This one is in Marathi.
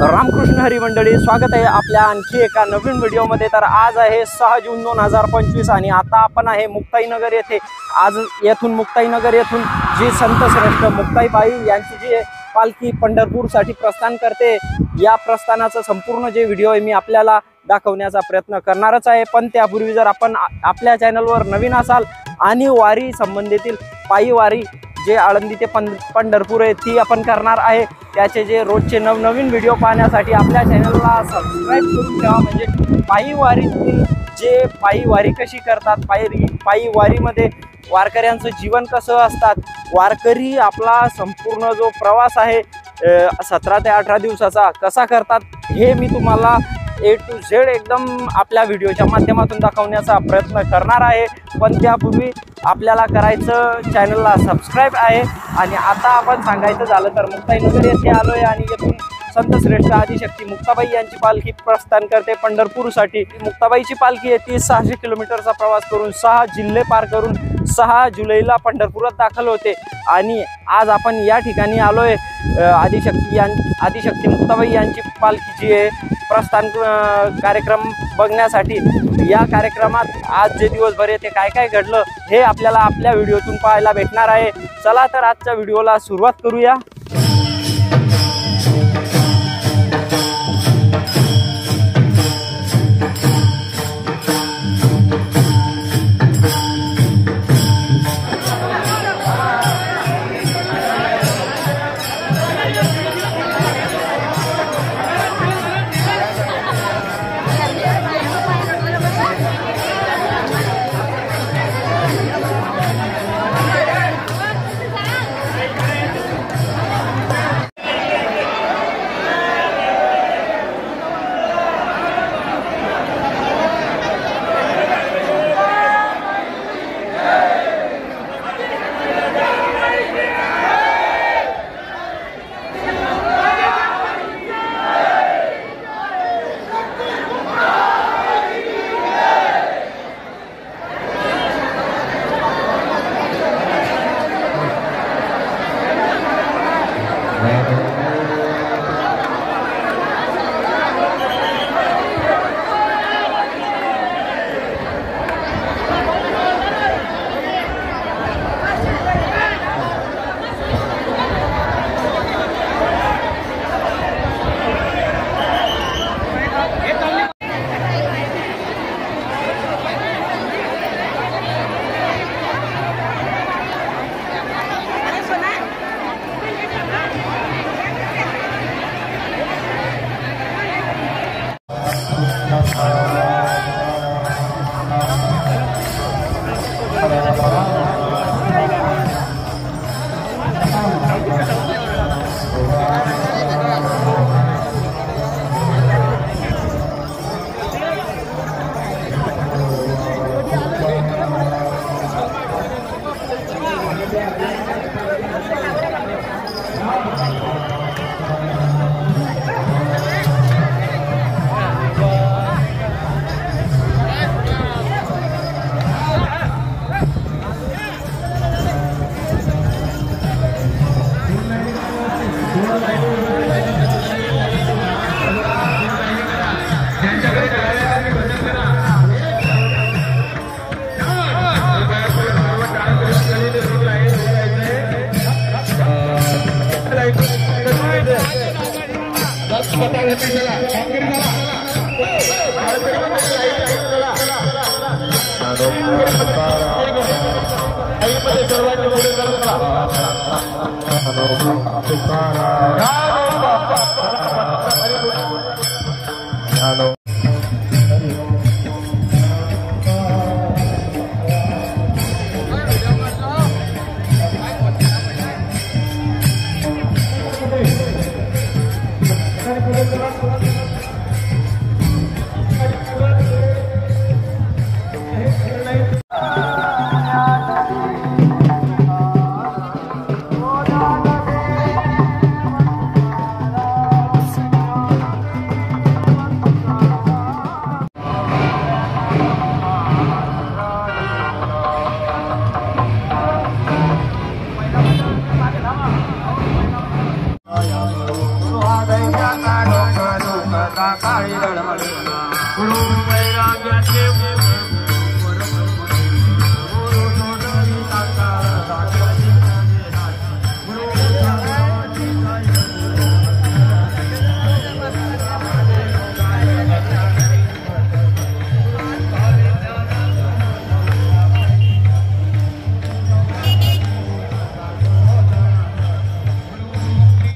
रामकृष्ण हरी मंडळी, स्वागत आहे आपल्या आणखी एका नवीन व्हिडिओमध्ये। तर आज आहे 6 जून 2025 आणि आता आपण आहे मुक्ताईनगर येथे। आज येथून मुक्ताईनगर येथून जी संत श्रेष्ठ मुक्ताईबाई यांची जी पालखी पंढरपूरसाठी प्रस्थान करते, या प्रस्थानाचा संपूर्ण जे व्हिडिओ आहे मी आपल्याला दाखवण्याचा प्रयत्न करणारच आहे। पण त्यापूर्वी जर आपण आपल्या चॅनलवर नवीन असाल आणि वारी संबंधीतील पायी वारी जे आळंदी ते पंढरपूर आहे ती आपण करणार आहे, त्याचे जे रोजचे नवनवीन व्हिडिओ पाहण्यासाठी आपल्या चॅनलला सबस्क्राईब करून ठेवा। म्हणजे पायी वारीतील जे पायी वारी कशी करतात, पायी वारीमध्ये वारकऱ्यांचं जीवन कसं असतात, वारकरी आपला संपूर्ण जो प्रवास आहे 17 ते 18 दिवसाचा कसा करतात, हे मी तुम्हाला A to Z एकदम आपल्या व्हिडिओच्या माध्यमातून दाखवण्याचा प्रयत्न करणार आहे। पण त्यापूर्वी आपल्याला करायचं चॅनलला सबस्क्राईब आहे। आणि आता आपण सांगायचं झालं तर मुक्ताईनगर येथे आलोय आणि येथून संत श्रेष्ठ आदिशक्ती मुक्ताबाई यांची पालखी प्रस्थान करते पंढरपूरसाठी। मुक्ताबाईची पालखी येते 600 किलोमीटरचा प्रवास करून 6 जिल्हे पार करून 6 जुलैला पंढरपुरात दाखल होते। आणि आज आपण या ठिकाणी आलोय आदिशक्ती मुक्ताबाई यांची पालखी जी आहे प्रस्थान कार्यक्रम बघण्यासाठी। या कार्यक्रमात आज जे दिवसभर येते काय काय घडलं हे आपल्याला आपल्या व्हिडिओतून पाहायला भेटणार आहे। चला तर आजच्या व्हिडिओला सुरुवात करूया।